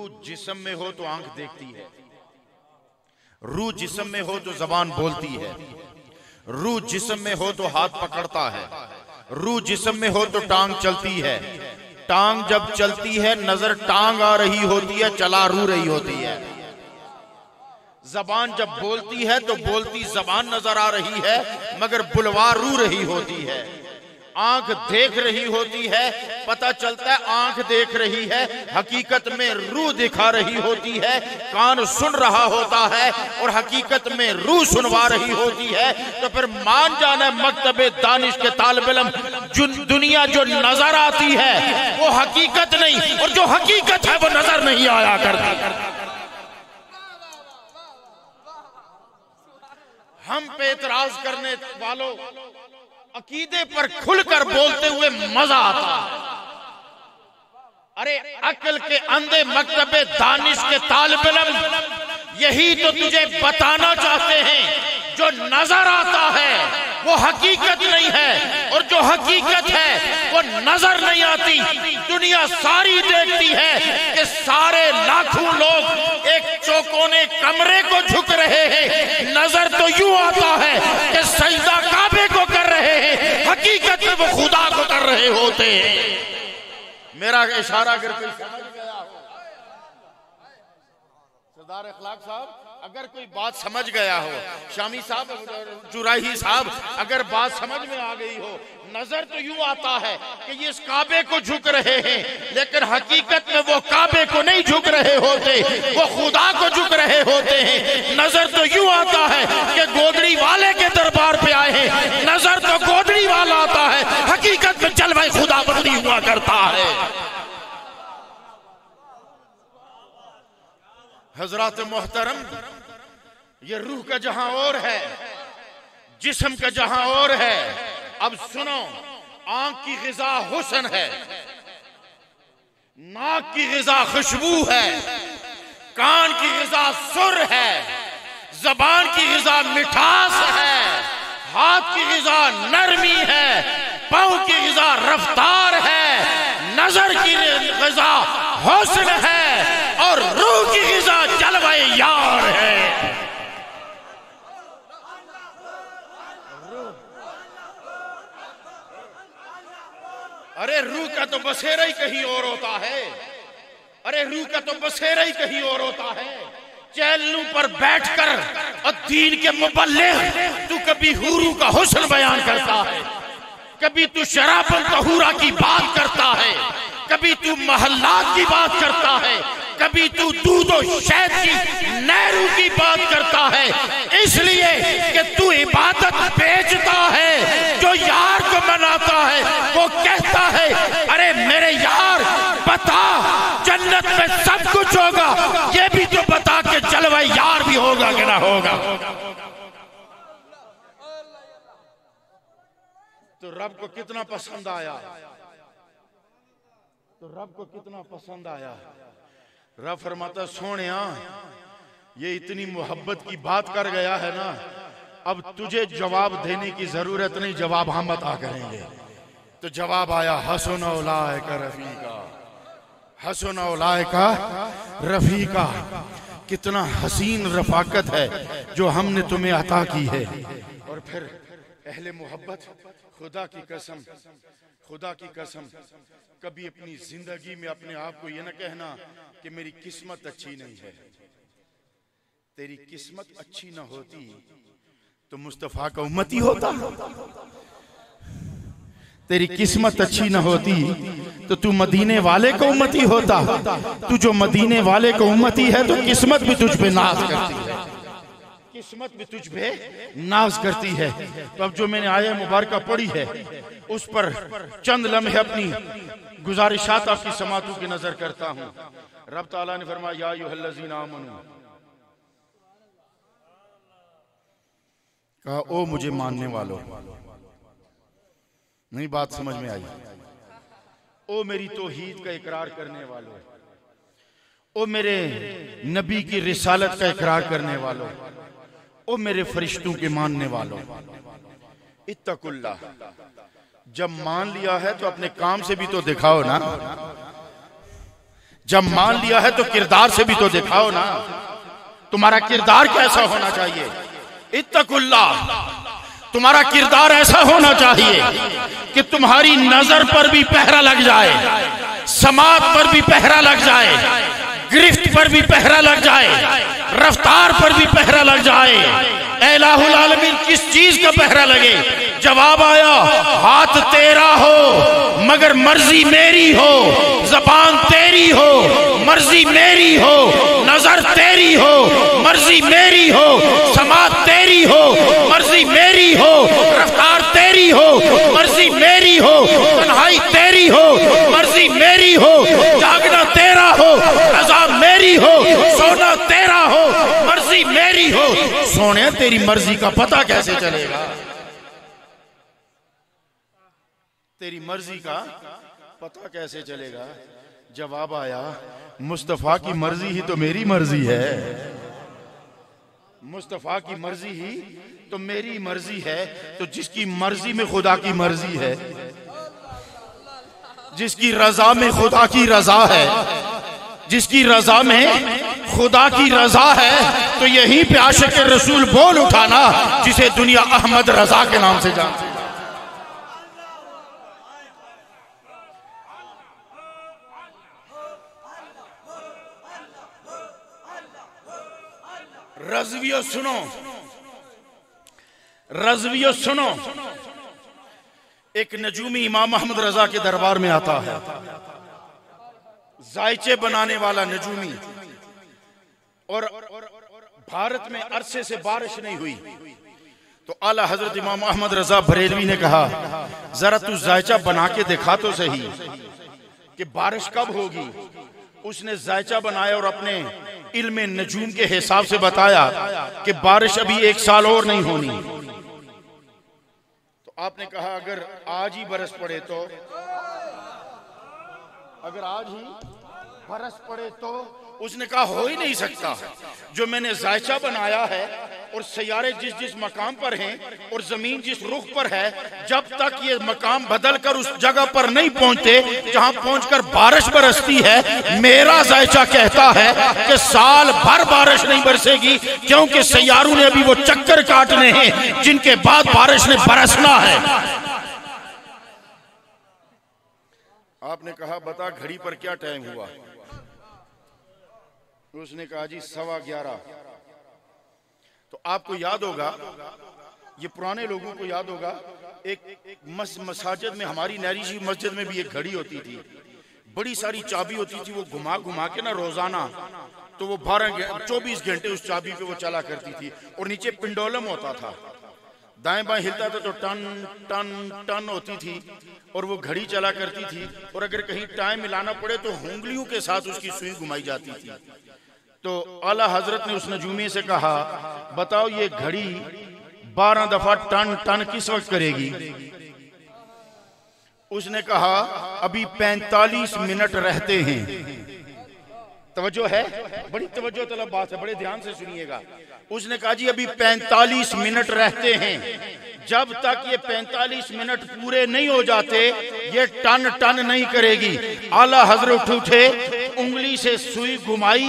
रूह जिस्म में हो तो आंख देखती है, रूह जिस्म में हो तो जबान बोलती है, रूह जिस्म में हो तो हाथ पकड़ता है, रूह जिस्म में हो तो टांग चलती है। टांग जब चलती है नजर टांग आ रही होती है, चला रू रही होती है। जबान जब बोलती है तो बोलती जबान नजर आ रही है मगर बुलवा रू रही होती है। आंख देख रही होती है, पता चलता है आंख देख रही है, हकीकत में रूह दिखा रही होती है। कान सुन रहा होता है और हकीकत में रूह सुनवा रही होती है। तो फिर मान जाना मकतबे दानिश के तालिब इल्म, दुनिया जो नजर आती है वो हकीकत नहीं, और जो हकीकत है वो नजर नहीं आया करती। हम पे एतराज करने वालों अकीदे पर खुलकर बोलते हुए मजा आता है। अरे अक्ल के अंधे मकतबे दानिश के तालिब इल्म यही तो तुझे बताना चाहते हैं, जो नजर आता है वो हकीकत नहीं है, और जो हकीकत है वो नजर नहीं आती। दुनिया सारी देखती है कि सारे लाखों लोग एक चौकोने कमरे को झुक रहे हैं, नजर तो यूं आता है कि सजदा काबे को कर रहे हैं, हकीकत में वो खुदा को कर रहे होते हैं। मेरा इशारा अगर कोई समझ गया हो, सरदार अखलाक साहब अगर कोई बात समझ गया हो, शामी साहब, जुराही साहब अगर बात समझ में आ गई हो, नजर तो यूं आता है कि ये इस काबे को झुक रहे हैं, लेकिन हकीकत में वो काबे को नहीं झुक रहे होते, वो खुदा को झुक रहे होते हैं। नजर तो यूं आता है कि गोदड़ी वाले के दरबार पे आए हैं, नजर तो गोदड़ी वाला आता है, हकीकत में जलवा खुदा बंदी हुआ करता है। हजरात मोहतरम, ये रूह का जहां और है, जिस्म का जहां और है। अब सुनो, आंख की ग़िज़ा हुस्न है, नाक की ग़िज़ा खुशबू है, कान की ग़िज़ा सुर है, ज़बान की ग़िज़ा मिठास है, हाथ की ग़िज़ा नरमी है, पाँव की ग़िज़ा रफ्तार है, नजर की ग़िज़ा हुस्न है, और रूह की ग़िज़ा जलवा यार है। अरे रूह का तो बसेरा ही कहीं और होता है, अरे रूह का तो बसेरा ही कहीं और होता है। चैनलों पर बैठकर और दीन के मुबल्लिग़ तू कभी हुरू का हुस्न बयान करता है, कभी तू शराबन तहूरा की बात करता है, कभी तू महल्लात की बात करता है, कभी तू दूध और शहद की नहरों की बात करता है, इसलिए कि तू इबादत बेचता है, जो यार को मनाता है वो कहता है अरे मेरे यार बता जन्नत में सब कुछ होगा, ये भी तो बता के जलवा यार भी होगा कि ना होगा। तो रब को कितना पसंद आया, तो रब को कितना पसंद आया। रब फरमाता सोनिया ये इतनी मोहब्बत की बात कर गया है ना, अब तुझे जवाब देने की जरूरत नहीं, जवाब हम अता करेंगे। तो जवाब आया हसन औलाइका रफीका, हसन औलाइका रफीका। कितना हसीन रफाकत है जो हमने तुम्हें अता की है। और फिर अहले मोहब्बत, खुदा की कसम, खुदा की कसम, कभी अपनी जिंदगी में अपने आप को यह न कहना कि मेरी किस्मत अच्छी नहीं है। तेरी किस्मत अच्छी ना होती तो मुस्तफा का उम्मती होता, तेरी किस्मत अच्छी ना होती तो तू मदीने वाले का उम्मती होता। तू जो मदीने वाले का उम्मती है तो किस्मत भी तुझ पे नाज करती है, किस्मत भी तुझ पे नाज करती है। तो अब जो मैंने आया मुबारका पढ़ी है उस पर चंद लम्हे अपनी गुजारिशात आपकी समातों की नजर करता हूँ। रब ताला ने फरमाया या अय्युहल्लज़ीना आमनू, कहा ओ मुझे मानने वालों। नहीं बात समझ में आई? ओ मेरी तौहीद का इकरार करने वालों, ओ मेरे नबी की रिसालत का इकरार करने वालों, ओ मेरे फरिश्तों के मानने वालों, इत्तकुल्लाह। जब मान लिया है तो अपने काम से भी तो दिखाओ ना। जब मान लिया है तो किरदार से भी तो दिखाओ ना, तुम्हारा किरदार कैसा होना चाहिए। इत्तकुल्लाह, तुम्हारा किरदार ऐसा होना चाहिए कि तुम्हारी नजर पर भी पहरा लग जाए, समात पर भी पहरा लग जाए, गिरफ्त पर भी पहरा लग जाए, रफ्तार पर भी पहरा लग जाए। इलाहुल आलमीन किस चीज का पहरा लगे? जवाब आया, हाथ तेरा हो मगर मर्जी मेरी हो, जबान तेरी हो मर्जी मेरी हो, नजर तेरी हो मर्जी मेरी हो, समात तेरी हो मर्जी मेरी हो, रफ्तार तेरी हो मर्जी मेरी हो, तन्हाई तेरी हो मर्जी मेरी हो, जागना तेरा हो रजा मेरी हो, सोना तेरा हो मर्जी मेरी हो। सोने तेरी मर्जी का पता कैसे चलेगा? तेरी मर्जी का पता कैसे चलेगा? जवाब आया, मुस्तफा की मर्जी ही तो मेरी मर्जी है, मुस्तफा की मर्जी ही तो मेरी मर्जी है। तो जिसकी मर्जी में खुदा की मर्जी है, जिसकी रजा में खुदा की रजा है, जिसकी रजा में खुदा की रजा है, तो यहीं पे आशिक रसूल बोल उठाना जिसे दुनिया अहमद रजा के नाम से जानती है। रज़वियो सुनो, रज़वियो सुनो। एक नजूमी इमाम अहमद रजा के दरबार में आता है, जायचे बनाने वाला नजूमी, और भारत में अरसे से बारिश नहीं हुई। तो आला हजरत इमाम अहमद रजा बरेलवी ने कहा, जरा तू जायचा बना के दिखा तो सही कि बारिश कब होगी। उसने जायचा बनाया और अपने इल्मे नजूम के हिसाब से बताया कि बारिश अभी 1 साल और नहीं होनी। तो आपने कहा अगर आज ही बरस पड़े तो, अगर आज ही बरस पड़े तो? उसने कहा हो ही नहीं सकता। जो मैंने जायचा बनाया है और सैयारे जिस जिस मकाम पर हैं और जमीन जिस रुख पर है, जब तक ये मकाम बदल कर उस जगह पर नहीं पहुंचते जहां पहुंचकर बारिश बरसती है, मेरा जायचा कहता है कि साल भर बारिश नहीं बरसेगी, क्योंकि सैयारों ने अभी वो चक्कर काटने हैं जिनके बाद बारिश ने बरसना है। आपने कहा बता घड़ी पर क्या टाइम हुआ? उसने कहा जी 11:15। तो आपको याद होगा, ये पुराने लोगों को याद होगा, एक मस्जिद में, हमारी नहरी शरीफ मस्जिद में भी एक घड़ी होती थी, बड़ी सारी चाबी होती थी, वो घुमा घुमा के ना रोजाना, तो वो 24 घंटे उस चाबी पे वो चला करती थी। और नीचे पिंडोलम होता था, दाएं बाएं हिलता था तो टन टन टन होती थी, और वो घड़ी चला करती थी। और अगर कहीं टाइम मिलाना पड़े तो उंगलियों के साथ उसकी सुई घुमाई जाती थी। तो आला हजरत ने उस नजूमी से कहा, बताओ ये घड़ी 12 दफा टन टन किस वक्त करेगी? उसने कहा अभी 45 मिनट रहते हैं। तवज्जो है, बड़ी तवज्जो तलब बात है, बड़े ध्यान से सुनिएगा। उसने कहा जी अभी 45 मिनट रहते हैं, जब तक ये 45 मिनट पूरे नहीं हो जाते ये टन टन नहीं करेगी। आला हजरत उठे, उंगली से सुई घुमाई,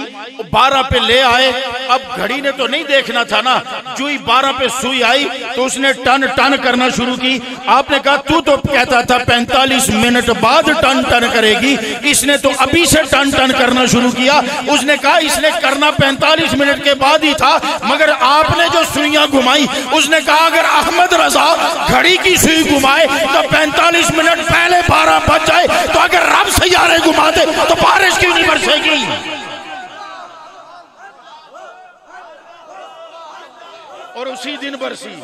12 पे ले आए। अब घड़ी ने तो नहीं देखना था ना, जो ही 12 पे सुई आई तो उसने टन टन करना शुरू की। आपने कहा तू तो कहता था 45 मिनट बाद टन टन करेगी, इसने तो अभी से टन टन करना शुरू किया। उसने कहा इसने करना 45 मिनट के बाद ही था, मगर आपने जो सुइयां घुमाई, उसने कहा अगर अहमद रजा घड़ी की सुई घुमाए तो 45 मिनट पहले 12 बज जाए, तो अगर रब सैयारे घुमा दे तो बारिश क्यों नहीं बरसेगी? और उसी दिन बरसी,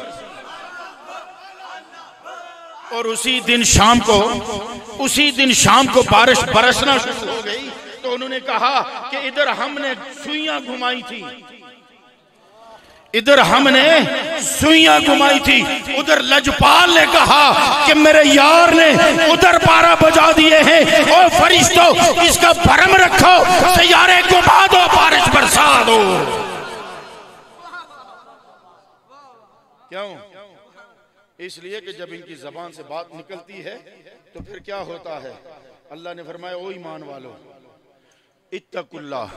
और उसी दिन शाम को बारिश बरसना शुरू हो गई। तो उन्होंने कहा कि इधर हमने सुइयां घुमाई थी, इधर हमने सुइयां घुमाई थी, उधर लजपाल ने कहा कि मेरे यार ने उधर 12 बजा दिए हैं, ओ फरिश्तों इसका भरम रखो, सैयारे घुमा दो, बारिश बरसा दो। क्यों? इसलिए कि जब इनकी जबान से बात निकलती है तो फिर क्या होता है? अल्लाह ने फरमाया ओ ईमान वालों, इत्तकुल्लाह,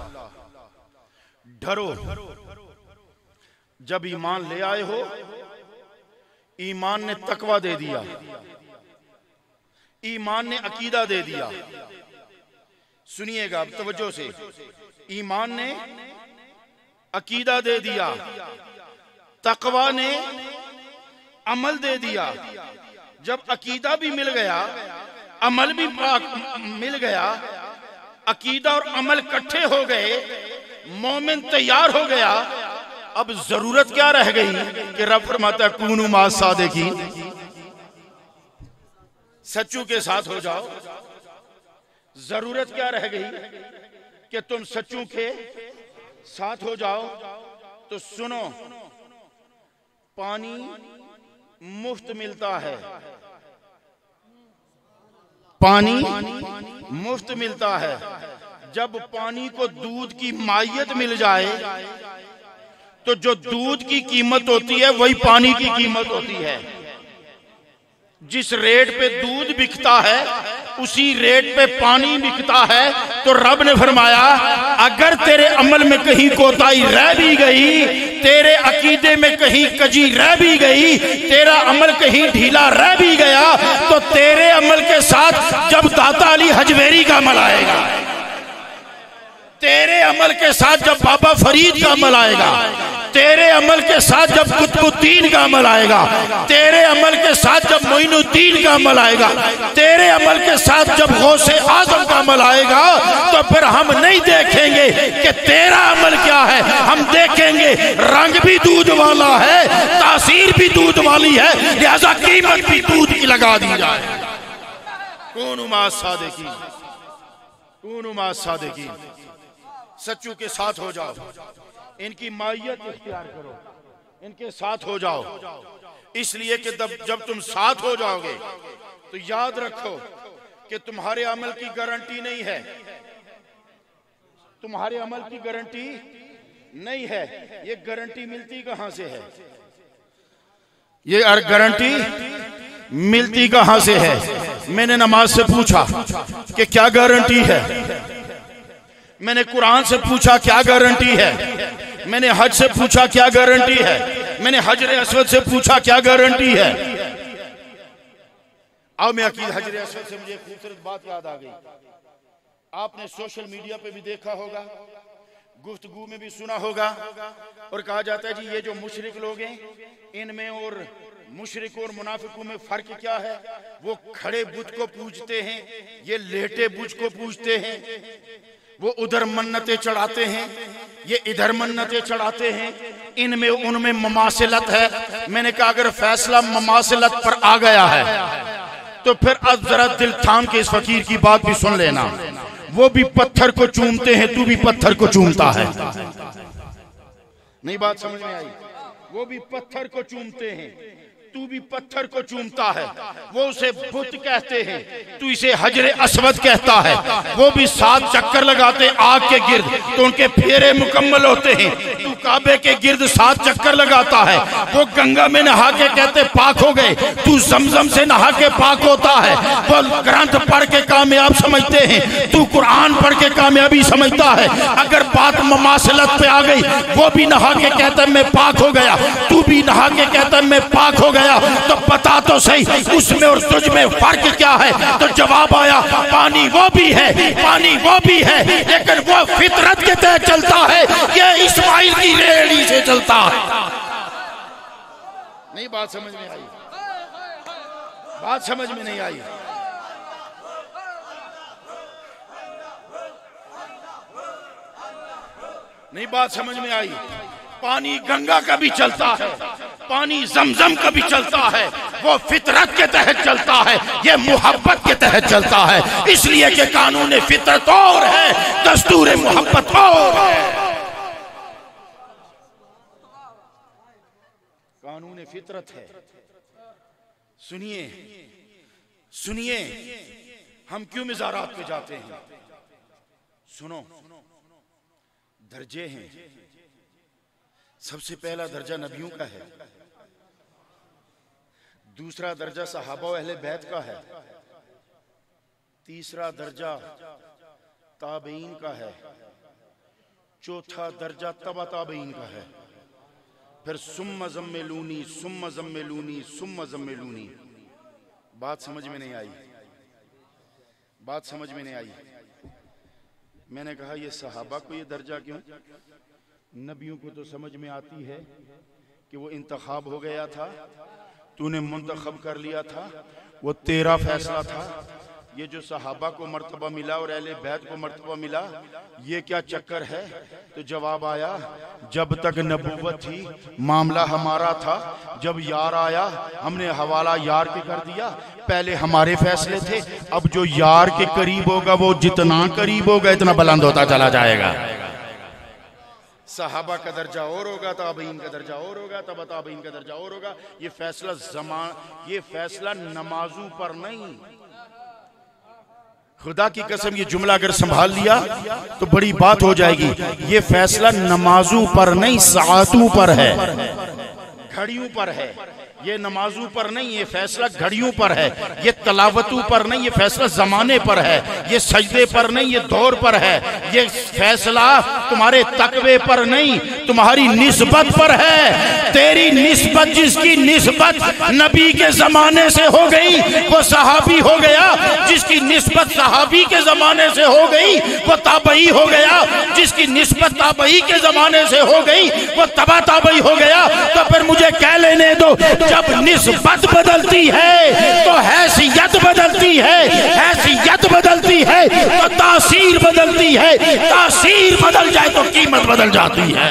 डरो। जब ईमान ले आए हो, ईमान ने तकवा दे दिया, ईमान ने अकीदा दे दिया। सुनिएगा अब तवज्जो से, ईमान ने अकीदा दे दिया, तकवा ने अमल दे दिया। जब अकीदा भी मिल गया, अमल भी मिल गया, अकीदा और अमल इकट्ठे हो गए, मोमिन तैयार हो गया। अब जरूरत क्या रह गई कि रब फरमाता है कूनू मा सादिकीन, सच्चू के साथ हो जाओ। जरूरत क्या रह गई कि तुम सच्चू के साथ हो जाओ। तो सुनो, पानी मुफ्त मिलता है, पानी मुफ्त मिलता है। जब पानी को दूध की मायत मिल जाए तो जो दूध की कीमत होती है वही पानी की कीमत होती है। जिस रेट पे दूध बिकता है उसी रेट पे पानी बिकता है। तो रब ने फरमाया अगर तेरे अमल में कहीं कोताही रह भी गई, तेरे अकीदे में कहीं कजी रह भी गई, तेरा अमल कहीं ढीला रह भी गया, तो तेरे अमल के साथ जब दाता अली हजवेरी का अमल आएगा, तेरे अमल के साथ जब बाबा फरीद का अमल आएगा, तेरे अमल के साथ जब कुतुबुद्दीन का अमल आएगा, तेरे अमल के साथ जब मोइनुद्दीन का अमल आएगा, तेरे अमल के साथ जब गौसे आजम का अमल आएगा, तो फिर हम नहीं देखेंगे कि तेरा अमल क्या है, हम देखेंगे रंग भी दूध वाला है, तासीर भी दूध वाली है, लिहाजा कीमत भी दूध की लगा दी जाए। कूनू मा सादिकीन, कूनू मा सादिकीन, सच्चू के साथ हो जाओ, इनकी मायत इख्तियार करो, इनके साथ हो जाओ। इसलिए कि जब तुम साथ हो जाओगे तो याद रखो कि तुम्हारे अमल की गारंटी नहीं है, तुम्हारे अमल की गारंटी नहीं है। ये गारंटी मिलती कहां से है? ये गारंटी मिलती कहां से है? मैंने नमाज से पूछा कि क्या गारंटी है, मैंने कुरान से पूछा क्या गारंटी है, मैंने हज से पूछा क्या गारंटी है, मैंने हजर अस्वद से पूछा क्या गारंटी है। अब मैं अकीद हजर अस्वद से मुझे खूबसूरत बात याद आ गई। आपने सोशल मीडिया पे भी देखा होगा, गुफ्तगू में भी सुना होगा, और कहा जाता है जी ये जो मुशरिक लोग हैं इनमें और मुशरिक और मुनाफिकों में फर्क क्या है? वो खड़े बुत को पूजते हैं, ये लेटे बुत को पूजते हैं, वो उधर मन्नतें चढ़ाते हैं, ये इधर मन्नतें चढ़ाते हैं, इनमें उनमें ममासिलत है। मैंने कहा अगर फैसला ममासिलत पर आ गया है तो फिर अब जरा दिल थाम के इस फकीर की बात भी सुन लेना। वो भी पत्थर को चूमते हैं, तू भी पत्थर को चूमता है। नहीं बात समझ में आई? वो भी पत्थर को चूमते हैं, तू भी पत्थर को चूमता है। वो उसे बुत कहते हैं, तू इसे हजरे अस्वद कहता है। वो भी 7 चक्कर लगाते आग के गिर्द तो उनके फेरे मुकम्मल होते हैं, तू काबे के गिर्द 7 चक्कर लगाता है। वो गंगा में नहा के कहते पाक हो गए, तू जमजम से नहा के पाक होता है। वो ग्रंथ पढ़ के कामयाब समझते हैं, तू कुरान पढ़ के कामयाबी समझता है। अगर बात ममासलत पे आ गई, वो भी नहा के कहता है मैं पाक हो गया, तू भी नहा के कहता है मैं पाक हो गया, तो बता तो सही उसमें और तुझ में फर्क क्या है? तो जवाब आया पानी वो भी है, पानी वो भी है, लेकिन वो फितरत के तहत चलता है, ये इस्माइल की रेहड़ी से चलता है। नहीं बात समझ में आई? बात समझ में नहीं आई? नहीं बात समझ में आई? पानी गंगा का भी चलता है, पानी जमजम का भी चलता है, वो फितरत के तहत चलता है, ये मोहब्बत के तहत चलता है। इसलिए कि कानून फितरत और है, दस्तूर मोहब्बत और है। कानून फितरत है। सुनिए सुनिए, हम क्यों मिज़ारात पे जाते हैं? सुनो, दर्जे हैं। सबसे पहला दर्जा नबियों का है, दूसरा दर्जा सहाबा व अहले बैत का है, तीसरा दर्जा ताबईन का है, चौथा दर्जा तबा ताबईन का है, फिर सुम्मा ज़म्मिलूनी सुम्मा ज़म्मिलूनी सुम्मा ज़म्मिलूनी। बात समझ में नहीं आई, बात समझ में नहीं आई। मैंने कहा ये सहाबा को ये दर्जा क्यों? नबियों को तो समझ में आती है कि वो इंतखाब हो गया था, तूने मुंतखब कर लिया था, वो तेरा फैसला था। ये जो सहाबा को मर्तबा मिला और अहले बैत को मर्तबा मिला, ये क्या चक्कर है? तो जवाब आया, जब तक नबूवत थी मामला हमारा था, जब यार आया हमने हवाला यार के कर दिया। पहले हमारे फैसले थे, अब जो यार के करीब होगा वो जितना करीब होगा इतना बुलंद होता चला जाएगा। सहाबा का दर्जा और होगा, ताबईन का दर्जा और होगा, तबा ताबईन का दर्जा और होगा। ये फैसला नमाजों पर नहीं। खुदा की कसम ये जुमला अगर संभाल लिया तो बड़ी बात हो जाएगी। ये फैसला नमाजों पर नहीं, साअतों पर है, घड़ियों पर है। ये नमाजों पर नहीं, ये फैसला घड़ियों पर है। ये तलावतों पर नहीं, ये फैसला जमाने पर है। ये सजदे पर नहीं, ये दौर पर है। ये फैसला तुम्हारे तकवे पर नहीं, तुम्हारी निस्बत पर है। तेरी निस्बत, जिसकी निस्बत नबी के जमाने से हो गई वो सहाबी हो गया, जिसकी निस्बत सहाबी के जमाने से हो गई वो ताबई हो गया, जिसकी निस्बत ताबई के जमाने से हो गई वो तबा ताबई हो गया। तो फिर मुझे कह लेने दो, जब निस्बत बदलती है तो हैसियत बदलती है, हैसियत बदलती है तो तासीर बदलती है, तासीर बदल जाए तो कीमत बदल जाती है।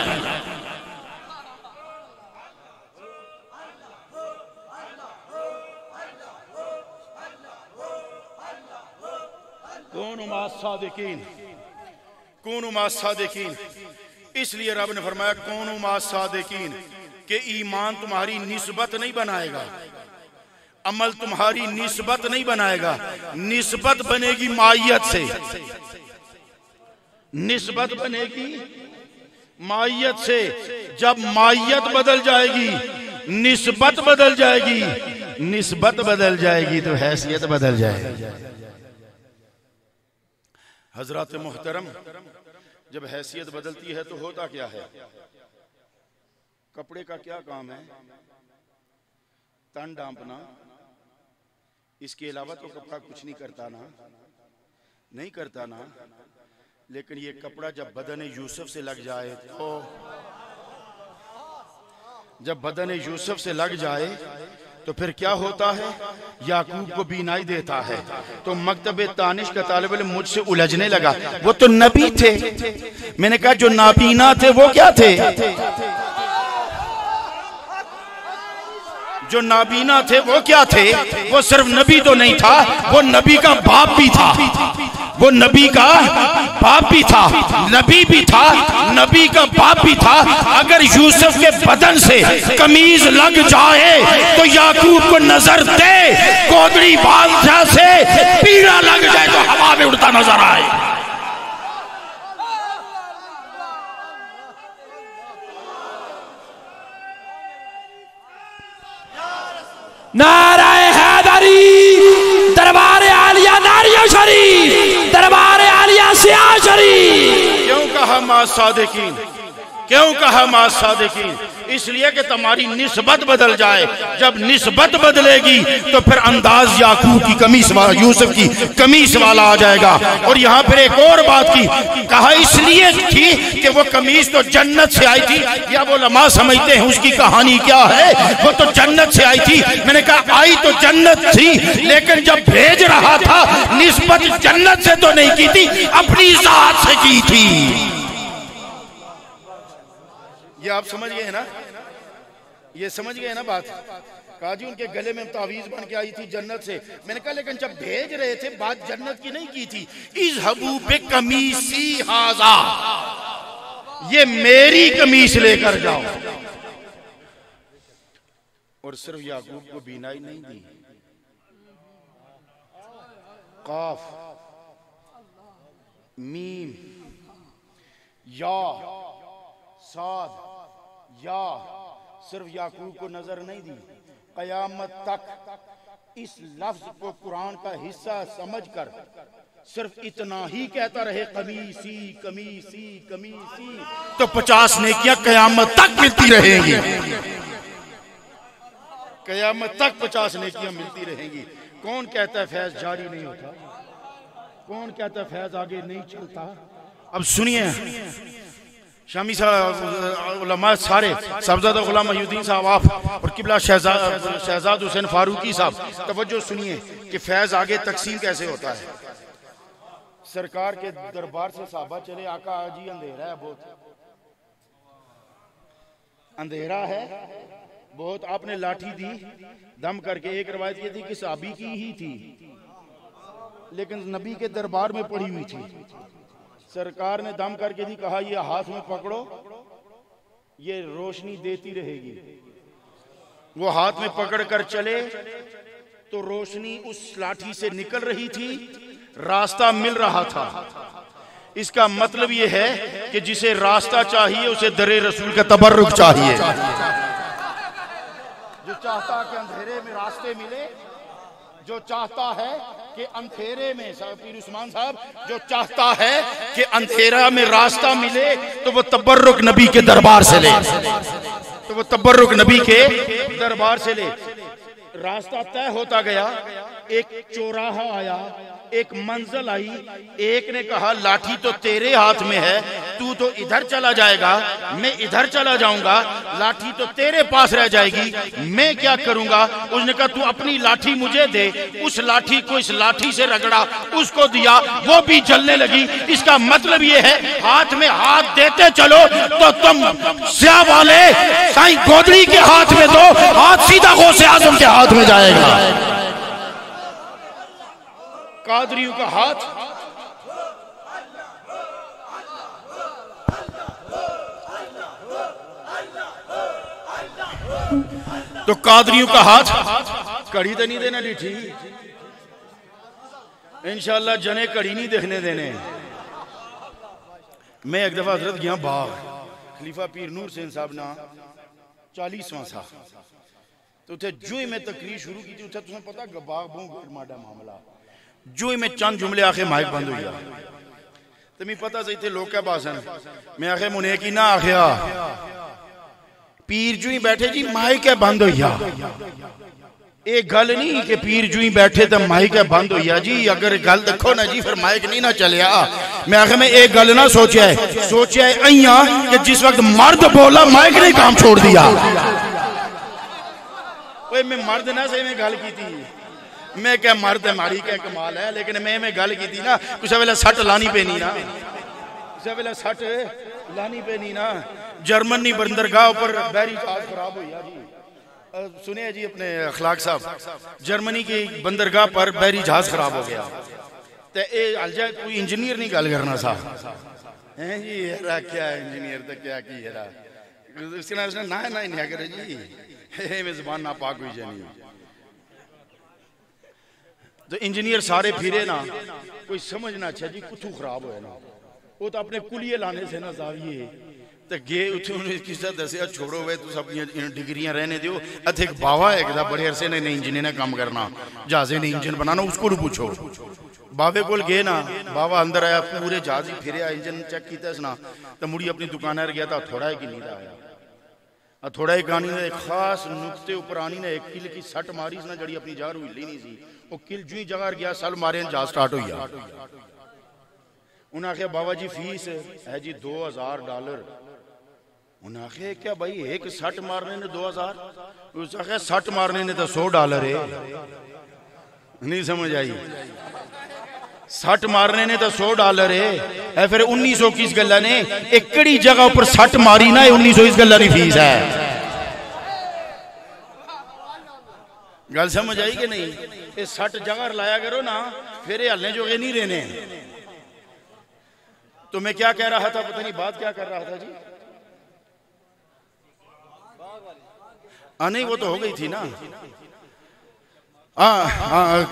कौन मासादिकीन, कौन मासादिकीन। इसलिए रब ने फरमाया कौन मासादिकीन, कि ईमान तुम्हारी निस्बत नहीं बनाएगा, अमल तुम्हारी निस्बत नहीं बनाएगा। निस्बत बनेगी मायत से, निस्बत बनेगी मायत से। जब मायत बदल जाएगी निस्बत बदल जाएगी, निस्बत बदल जाएगी तो हैसियत बदल जाएगी। हजरत मुहतरम, जब हैसियत बदलती है तो होता क्या है? कपड़े का क्या काम है? तन ढांपना, इसके अलावा तो कपड़ा कुछ नहीं करता ना, नहीं करता ना। लेकिन ये कपड़ा जब बदन यूसुफ से लग जाए तो, जब बदन यूसुफ से लग जाए तो फिर क्या होता है? याकूब को बीनाई देता है। तो मकतबे तानिश का तालिब इल्म मुझसे उलझने लगा। वो तो नबी थे। मैंने कहा जो नाबीना थे वो क्या थे? जो नाबीना थे वो क्या थे? वो सिर्फ नबी तो नहीं था, वो नबी का बाप भी था, वो नबी का बाप भी था, नबी भी था, नबी का बाप भी था। अगर यूसुफ के बदन से कमीज लग जाए तो याकूब को नजर दे, कोदड़ी बादशाह से पीड़ा लग जाए तो हवा में उड़ता नजर आए। नाराए हैदरी, दरबार आलिया नारिया शरीफ, दरबार आलिया सिया शरीफ। क्यों कहा मा सादिकीन, क्यों कहा मा सादिकीन? इसलिए कि तुम्हारी निस्बत बदल जाए। जब निस्बत बदलेगी तो फिर अंदाज याकूब की कमीज वाला, यूसुफ की कमीज वाला आ जाएगा। और यहाँ पर एक और बात की कहा इसलिए थी कि वो कमीज तो जन्नत से आई थी, या वो लम्हा समझते हैं उसकी कहानी क्या है? वो तो जन्नत से आई थी। मैंने कहा आई तो जन्नत थी, लेकिन जब भेज रहा था निस्बत जन्नत से तो नहीं की थी, अपनी जात से की थी। ये आप समझ गए ना? ये समझ गए ना बात? कहा जी उनके गले में तावीज बन के आई थी जन्नत से। मैंने कहा लेकिन जब भेज रहे थे बात जन्नत की नहीं की थी। इज़हबू बिकमीसी हाज़ा, ये मेरी कमीज लेकर जाओ। और सिर्फ याकूब को बीनाई नहीं दी, काफ मीम या साद या, सिर्फ याकूब को नजर नहीं दी। कयामत तक इस लफ्ज को कुरान का हिस्सा समझकर सिर्फ इतना ही कहता रहे कमीसी कमीसी कमीसी, तो 50 नेकियां कयामत तक मिलती रहेंगी। कयामत तक 50 नेकियां मिलती रहेंगी। कौन कहता है फैज जारी नहीं होता? कौन कहता है फैज आगे नहीं चलता? अब सुनिए, शामी साहब उलमा सारे, साहबजादा गुलाम मोहिउद्दीन साहब आप और किबला शहजाद हुसैन फारूकी साहब, तवज्जो सुनिए कि फैज आगे तकसीम कैसे होता है। सरकार के दरबार से साहबा चले, आका जी अंधेरा है बहुत, अंधेरा है बहुत, आपने लाठी दी दम करके। एक रवायत ये थी कि साहबी की ही थी, लेकिन नबी के दरबार में पड़ी हुई थी। सरकार ने दम करके दी, कहा ये हाथ में पकड़ो, ये रोशनी देती रहेगी। वो हाथ में पकड़ कर चले तो रोशनी उस लाठी से निकल रही थी, रास्ता मिल रहा था। इसका मतलब ये है कि जिसे रास्ता चाहिए उसे दरे रसूल का तबर्रुक चाहिए। जो चाहता कि अंधेरे में रास्ते मिले, जो चाहता है कि अंधेरे में, पीर उस्मान साहब, जो चाहता है कि अंधेरा में रास्ता मिले तो वो तबर्रुक नबी के दरबार से ले, तो वो तबर्रुक नबी के दरबार से ले। रास्ता तय होता गया, एक चौराहा आया, एक मंजिल आई। एक ने कहा लाठी तो तेरे हाथ में है, तू तो इधर चला जाएगा, मैं इधर चला जाऊंगा, लाठी तो तेरे पास रह जाएगी, मैं क्या करूंगा? उसने कहा तू अपनी लाठी मुझे दे। उस लाठी को इस लाठी से रगड़ा, उसको दिया, वो भी जलने लगी। इसका मतलब ये है हाथ में हाथ देते चलो तो तुम स्याह वाले साईं गोदड़ी के हाथ में दो, हाथ सीधा गौसे आजम के हाथ में जाएगा। कादरियों का हाथ तो कादरियों का हाथ कड़ी तो नहीं देना लीठी, इंशाल्लाह जने कड़ी नहीं देखने देने। मैं एक दफा हजरत गया बाग, खलीफा पीर नूर हुसैन साहब ना 40वां साल, तो उसे जो ही मैं तकरीर शुरू की थी, उसे तुम्हें पता बाग बहुत माड़ा मामला, जो ही मैं चंद जुमले आखे माइक बंद हो गया। तो मैं पता सही थे लोग क्या बात है, मैं आखे मुने की ना आखिया पीर जू ही बैठे जी माइक है बंद हो गया। एक गल नहीं कि पीर जू ही बैठे तो माइक है बंद हो गया जी, अगर गल देखो ना जी फिर माइक नहीं ना चलिया। मैं आखे मैं एक गल ना सोचा है अइया कि जिस वक्त मर्द बोला माइक ने काम छोड़ दिया। मैं मर्द ना सही में गल की थी, मैं क्या मर्द है मारी क्या कमाल है, लेकिन मैं गल की थी ना कुछ वेले सट लानी पेनी ना, कुछ वेले सट लानी पेनी ना। जर्मन नी बंदरगाह पर बहरी जहाज खराब हुई जी, सुनिए जी अपने अखलाक साहब, जर्मनी की बंदरगाह पर बहरी जहाज खराब हो गया। तो ये कोई इंजीनियर नहीं गल करना साहब हैं जी, हेरा क्या इंजीनियर तो क्या की हेरा, उसके नाम उसने ना नहीं करे जी, में जुबान ना पाक हुई जानी। तो इंजीनियर सारे फिरे ना, कोई समझना अच्छा जी कुछ खराब हो ना, वो तो अपने कुलिये लाने से ना जाविए तो गे उठे उन्हें किसा दसिया छोड़ो वे तू सब डिग्रियां रहने दियो। अथे एक बावा है एक बड़े अरसे ने इंजन ने काम करना, जहाजे ने इंजन बनाना, उसको पूछो। बावे कोल गए ना, बावा अंदर आया, पूरे जहाज ही फिर इंजन चेक किया ना, तो मुड़ी अपनी दुकान गया था, थोड़ा ही नहीं आया। थोड़ा ही कहानी ने एक खास नुकते उपर आनी ने एक किल की सट मारी ना, जड़ी अपनी जार हिली नहीं सी, वो किल जू ही जगह गया सल मारे जहाज स्टार्ट हो गया। उन्हें आखिया बाबा जी फीस है जी $2000। उन्हें आखिया क्या भाई एक सट मारने ने 2000, उस आखिया सट मारने ने तो $100 है। नहीं समझ आई, सट मारने ने तो $100 है, फिर 1900 किस गल्ला ने एक कड़ी जगह पर सट मारी ना, 1900 इस गल्ला की फीस है। गल समझ आई कि नहीं? ये सट जगह लाया करो ना, फिर हलने जोगे नहीं रहने। तो मैं क्या कह रहा था, पता नहीं बात क्या कर रहा था जी। नहीं वो तो हो गई थी ना,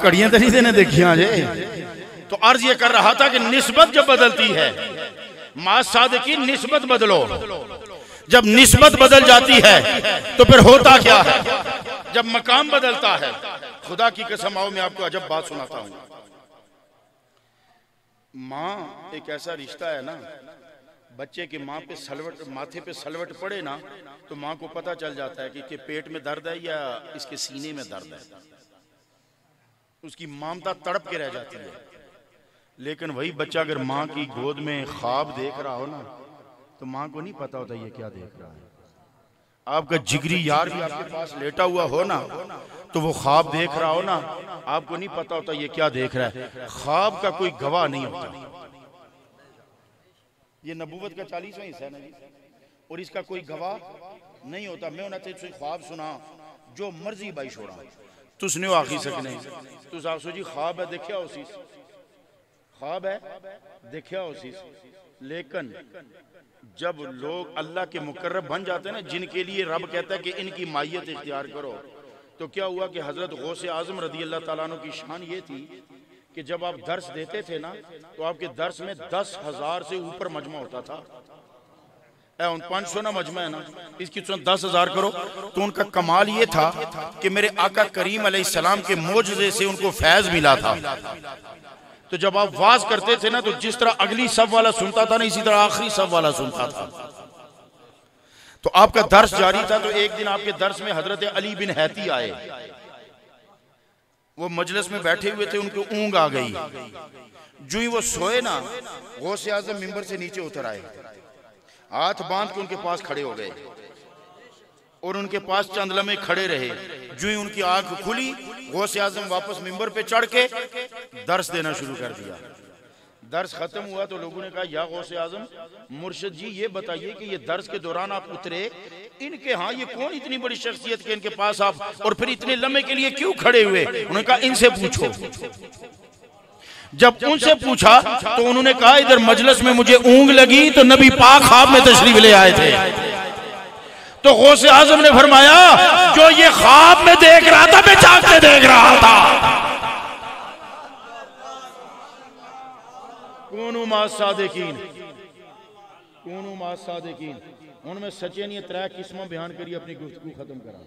कड़ियां तो नहीं देने देखी आज। तो अर्ज ये कर रहा था कि निस्बत जब बदलती है, मासाद की निस्बत बदलो। जब निस्बत बदल जाती है तो फिर होता क्या है, जब मकाम बदलता है। खुदा की कसम आओ मैं आपको अजब बात सुनाता हूं। माँ एक ऐसा रिश्ता है ना, बच्चे के माँ पे सलवट, माथे पे सलवट पड़े ना तो माँ को पता चल जाता है कि पेट में दर्द है या इसके सीने में दर्द है। उसकी ममता तड़प के रह जाती है। लेकिन वही बच्चा अगर माँ की गोद में ख्वाब देख रहा हो ना तो माँ को नहीं पता होता ये क्या देख रहा है। आपका जिगरी यार भी आपके पास लेटा हुआ हो ना तो वो ख्वाब देख रहा हो ना, आपको नहीं पता होता ये क्या देख रहा है। ख्वाब का कोई गवाह नहीं होता। ये नबूवत का 40वां हिस्सा है ना जी, और इसका कोई गवाह नहीं होता। मैं उन्हें तुझे ख्वाब सुना जो मर्जी बाई छोड़ा तुसने आखी सकने तुस आखो जी ख्वाब है देखिया उसी ख्वाब है देखिया उसी। लेकिन जब लोग अल्लाह के मुकर्रब बन जाते हैं ना, जिनके लिए रब कहता है कि इनकी मायत इख्तियार करो, तो क्या हुआ कि हजरत गौसे आजम रदी अल्लाह ताला अन्हु की शान ये थी कि जब आप दर्स देते थे ना तो आपके दर्स में 10,000 से ऊपर मजमा होता था। 500 ना मजमा है ना, इसकी 10,000 करो तो उनका कमाल ये था कि मेरे आका करीम अलैहिस्सलाम के मोजज़े से उनको फैज मिला था। तो जब आप वाज करते थे ना तो जिस तरह अगली सब वाला सुनता था ना, इसी तरह आखिरी सब वाला सुनता था। तो आपका दर्स जारी था। तो एक दिन आपके दर्स में हजरत अली बिन हैती आए। वो मजलिस में बैठे हुए थे, उनको ऊंग आ गई। जो ही वो सोए ना, गौसे आजम मिंबर से नीचे उतर आए, हाथ बांध के उनके पास खड़े हो गए और उनके पास चंद लम्हे खड़े रहे। जो ही उनकी आंख खुली, गौसे आजम वापस मिंबर पे चढ़ के दर्स देना शुरू कर दिया। दर्स खत्म हुआ तो लोगों ने कहा, या गौसे आजम मुर्शिद जी ये बताइए कि ये दर्स के दौरान आप उतरे, इनके हाँ ये कौन इतनी बड़ी शख्सियत के इनके पास आप और फिर इतने लम्हे के लिए क्यों खड़े हुए? उन्होंने कहा इनसे पूछो। जब उनसे पूछा तो उन्होंने कहा इधर मजलिस में मुझे ऊंग लगी तो नबी पाक ख्वाब में तशरीफ ले आए थे। तो गौसे आजम ने फरमाया जो ये ख्वाब में देख रहा था मैं जागते देख रहा था। कूनू मा सादिकीन, कूनू मा सादिकीन। उनमें सच्चे नहीं 3 किस्में बयान करी अपनी गुफ्तगू खत्म करा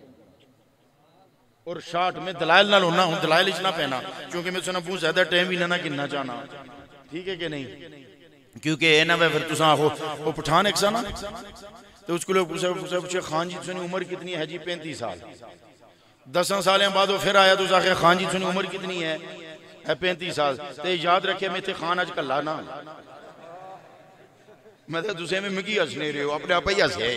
और शार्ट में दलाइल ना होना हूं, दलाइल इतना पहना क्योंकि मैं सुना बहुत ज्यादा टाइम भी ना गिनना चाहना, ठीक है कि नहीं? क्योंकि ए ना फिर तुम आखो वो पठान एक सा ना तो उसको लोग पूछे खान जी सुनी उम्र कितनी है जी? 35 साल। 10 साल बाद वो फिर आया तो आखे खान जी सुनी उम्र कितनी है? 35 साल। तो याद रखे मैं थे खान अज कला ना, मैं तो दूसरे में मिकी हंसने रहे हो, अपने आप ही हंसे।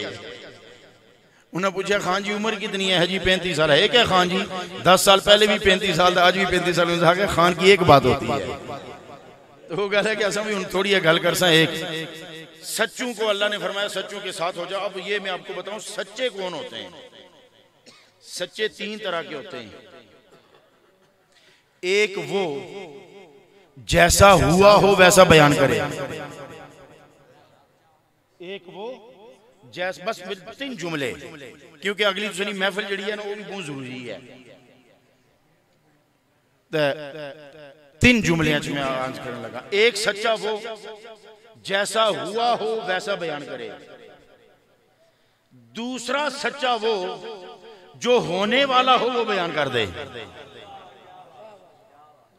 उन्हें पूछा खान जी उम्र कितनी है जी? 35 साल है क्या खान जी? 10 साल पहले भी 35 साल था, आज भी 35 साल। खान की एक बात होती है तो वो कहता है कि असम भी थोड़ी गल कर सा। एक सच्चों को अल्लाह ने फरमाया सच्चों के साथ हो जाओ। अब ये मैं आपको बताऊं सच्चे कौन होते हैं। सच्चे 3 तरह के होते हैं। एक वो जैसा हुआ हो वैसा बयान करे, एक वो जैस बस 3 जुमले, क्योंकि अगली दूसरी महफिल जड़ी है ना वो भी बहुत जरूरी है। 3 जुमले में आंसर करने लगा। एक सच्चा वो जैसा हुआ हो वैसा बयान करे। दूसरा सच्चा वो जो होने वाला हो वो बयान कर दे,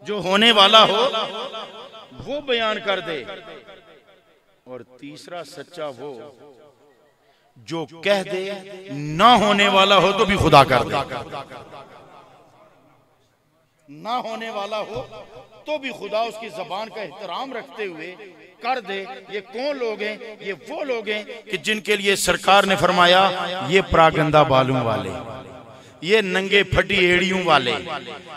जो होने वाला हो वो बयान कर दे। और तीसरा सच्चा वो जो कह दे ना होने वाला हो तो भी खुदा कर दे, ना होने वाला हो तो भी खुदा उसकी जबान का एहतराम रखते हुए कर दे। ये कौन लोग हैं? ये वो लोग हैं कि जिनके लिए सरकार ने फरमाया ये परागंदा बालों वाले, ये नंगे फटी एड़ियों वाले,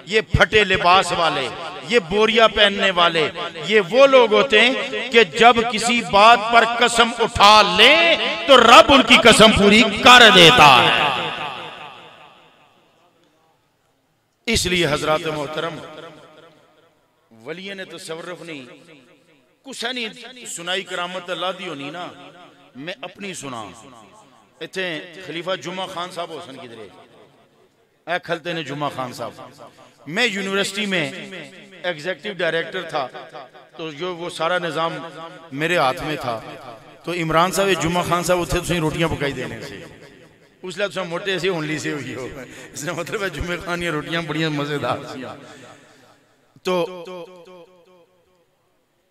ये फटे लिबास वाले, ये बोरिया पहनने वाले, ये वो लोग होते हैं कि जब किसी बात पर कसम उठा ले तो रब उनकी कसम पूरी कर देता है। इसलिए हजरात मोहतरम वलिये ने तसव्वुफ नहीं कुछ नहीं सुनाई करामत अल्लाह दी होनी ना, मैं अपनी सुना। इतने खलीफा जुम्मा खान साहब हुसन किधरे ए खलते ने जुम्मा खान साहब, मैं यूनिवर्सिटी में एग्जीक्यूटिव डायरेक्टर था तो जो वो सारा निज़ाम मेरे हाथ में था। तो इमरान साहब जुम्मा खान साहब उथे तुसीं रोटियां पकाई देने से उसले तुम मोटे से होनली से हुई हो, इसका मतलब है जुम्मे खान ये रोटियां बड़ियां मजेदार। तो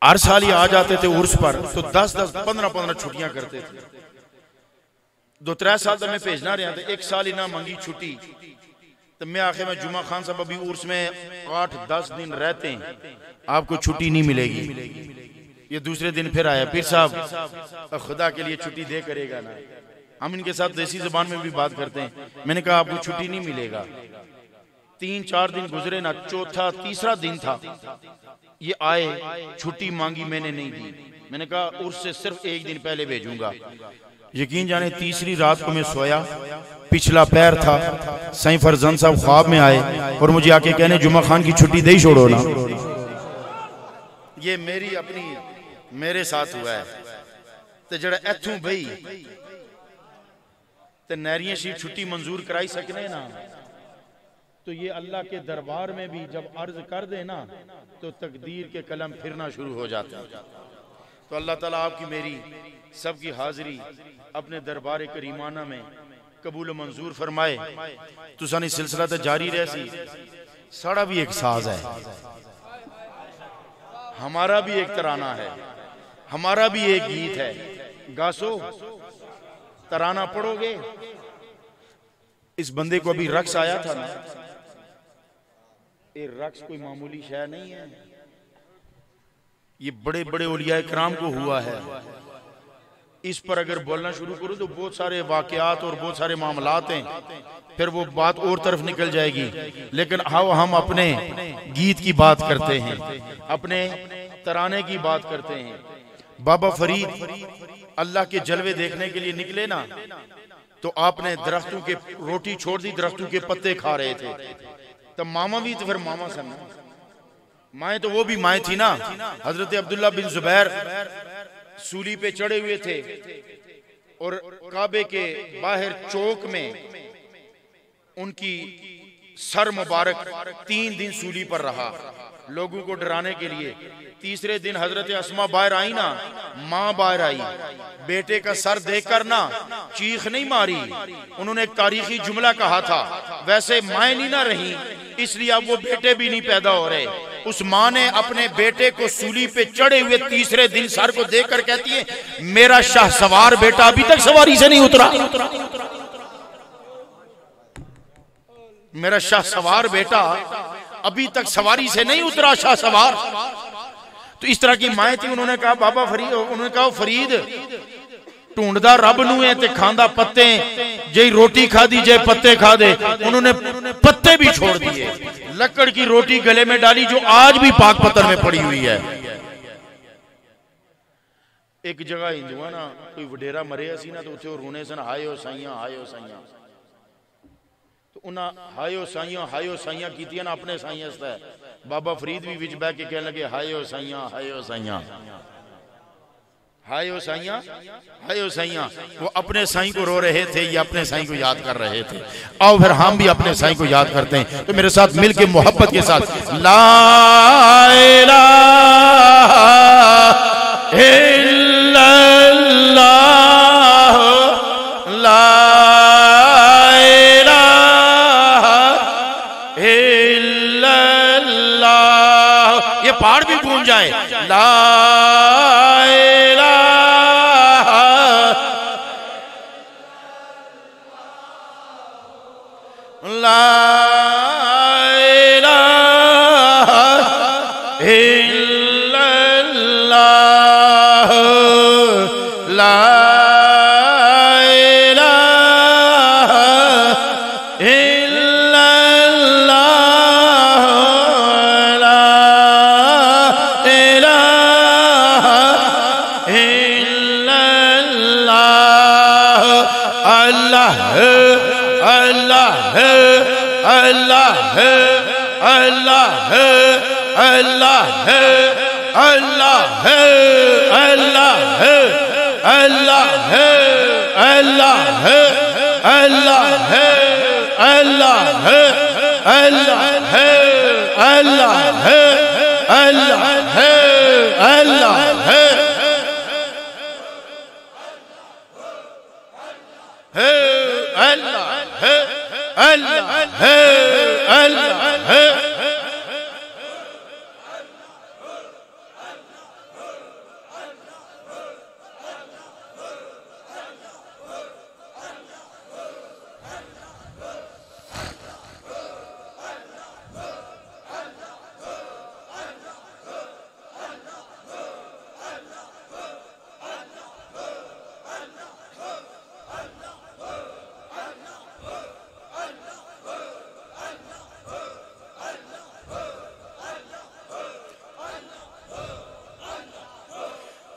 हर साल ही आ जाते थे उर्स पर, तो 10-10 15-15 छुट्टियां करते थे। 2-3 साल तो मैं भेजना रहा था, एक साल ही ना मंगी छुट्टी, तो मैं आखिर में जुमा खान साहब अभी उर्स में 8-10 दिन रहते हैं, आपको छुट्टी नहीं मिलेगी। ये दूसरे दिन फिर आया, पीर साहब खुदा के लिए छुट्टी दे करेगा ना, हम इनके साथ देसी जबान में भी बात करते हैं। मैंने कहा आपको छुट्टी नहीं मिलेगा। 3-4 दिन गुजरे ना, चौथा तीसरा दिन था, ये आए, छुट्टी मांगी, मैंने नहीं दी। मैंने कहा उर्स से सिर्फ एक दिन पहले भेजूंगा। यकीन जाने तीसरी रात को मैं सोया, पिछला पैर था, सईं फरजंद साहब ख्वाब में आए और मुझे आके कहने जुमा खान की छुट्टी दे ही छोड़ो ना। ये मेरी अपनी मेरे साथ हुआ है। तो जरा इथों बई ते नैरियां शीट छुट्टी मंजूर कराई सकने ना, तो ये अल्लाह के दरबार में भी जब अर्ज कर दे ना, तो तकदीर के कलम फिरना शुरू हो जाता है। तो अल्लाह ताला आपकी मेरी सबकी हाजिरी अपने दरबार करीमाना में कबूल मंजूर फरमाए। तो सानी सिलसिला तो जारी रही। साड़ा भी एक साज है, हमारा भी एक तराना है, हमारा भी एक गीत है। गासो तराना पढ़ोगे। इस बंदे को अभी रक्स आया था ना, ये रक्स कोई मामूली शय नहीं है, ये बड़े बड़े औलिया इकराम को हुआ है। इस पर अगर बोलना शुरू करूं तो बहुत सारे वाकयात और बहुत सारे मामलात हैं, फिर वो बात और तरफ निकल जाएगी। लेकिन आओ हम अपने गीत की बात करते हैं, अपने तराने की बात करते हैं। बाबा फरीद अल्लाह के जलवे देखने के लिए निकले ना, तो आपने दरख्तों के रोटी छोड़ दी, दरख्तों के पत्ते खा रहे थे। तो मामा भी तो फिर मामा सन, माए तो वो भी माए थी ना। हजरत अब्दुल्ला बिन जुबैर सूली पे चढ़े हुए थे और काबे के बाहर चौक में उनकी सर मुबारक 3 दिन सूली पर रहा लोगों को डराने के लिए। तीसरे दिन हजरत अस्मा बाहर आई ना, माँ बाहर आई, बेटे का सर देखकर ना चीख नहीं मारी। उन्होंने एक तारीखी जुमला कहा था, वैसे माँ नहीं ना रही इसलिए अब वो बेटे भी नहीं पैदा हो रहे। उस माँ ने अपने बेटे को सूली पे चढ़े हुए तीसरे दिन सर को देखकर कहती है, मेरा शाह सवार बेटा अभी तक सवारी से नहीं उतरा, मेरा शाह सवार बेटा अभी तक सवारी से नहीं उतरा, शाह सवार। तो इस तरह की माएँ थी। उन्होंने कहा बाबा फरीद, उन्होंने कहा फरीद ढूंढदा रब नूं है ते खांदा पत्ते, जे रोटी खादी जे पत्ते खा दे। उन्होंने पत्ते भी छोड़ दिए, लकड़ की रोटी गले में डाली जो आज भी पाक पत्थर में पड़ी हुई है। एक जगह हिंदुआ ना कोई वडेरा मरे सी ना, तो उत्थे रोने सन, हायो साइयां हायो साइयां। तो उन्हें हायो साइयां कीतियां ना अपने साइयां से। बाबा फरीद भी विच बह के कहने लगे, हायो साइयां हायो साइयां हायो साइयां हायो साइयां। वो अपने साईं को रो रहे थे, ये अपने साईं को याद कर रहे थे। आओ फिर हम भी अपने साईं को याद करते हैं। तो मेरे साथ मिलके मोहब्बत के साथ ला इलाहा इल्लल्लाह ला इलाहा इल्लल्लाह। ये पहाड़ भी गूंज जाए, ला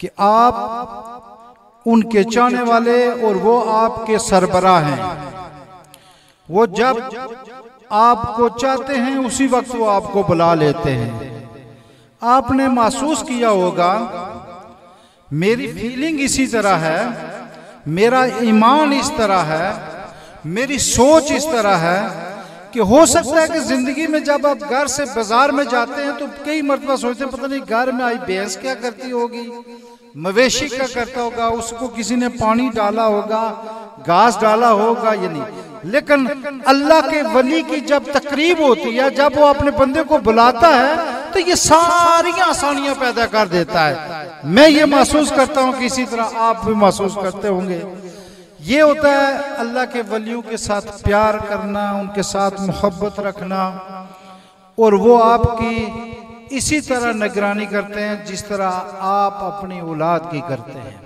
कि आप उनके चाहने वाले और वो आपके सरबराह हैं। वो जब आपको चाहते हैं उसी वक्त वो आपको बुला लेते हैं। आपने महसूस किया होगा, मेरी फीलिंग इसी तरह है, मेरा ईमान इस तरह है, मेरी सोच इस तरह है कि हो सकता है कि जिंदगी में जब आप घर से बाजार में जाते हैं तो कई मरतबा सोचते हैं पता नहीं घर में आई भैंस क्या करती होगी, मवेशी क्या करता होगा, उसको किसी ने पानी डाला होगा, घास डाला होगा या नहीं। लेकिन अल्लाह के वली की जब तकरीब होती है, जब वो अपने बंदे को बुलाता है तो ये सारी आसानियां पैदा कर देता है। मैं ये महसूस करता हूं कि इसी तरह आप भी महसूस करते होंगे। ये होता है अल्लाह के वलियों के साथ प्यार करना, उनके साथ मोहब्बत रखना, और वो आपकी इसी तरह निगरानी करते हैं जिस तरह आप अपनी औलाद की करते हैं।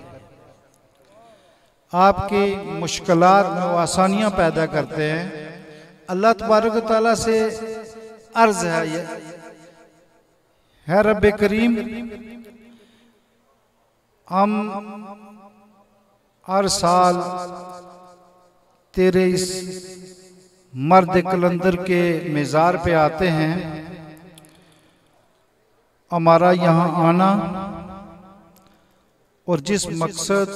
आपकी मुश्किलात में वो आसानियां पैदा करते हैं। अल्लाह तबारक व तआला से अर्ज है रब्बे करीम, हम हर साल तेरे इस मर्द कलंदर के मेज़ार पे आते हैं। हमारा यहाँ आना और जिस मकसद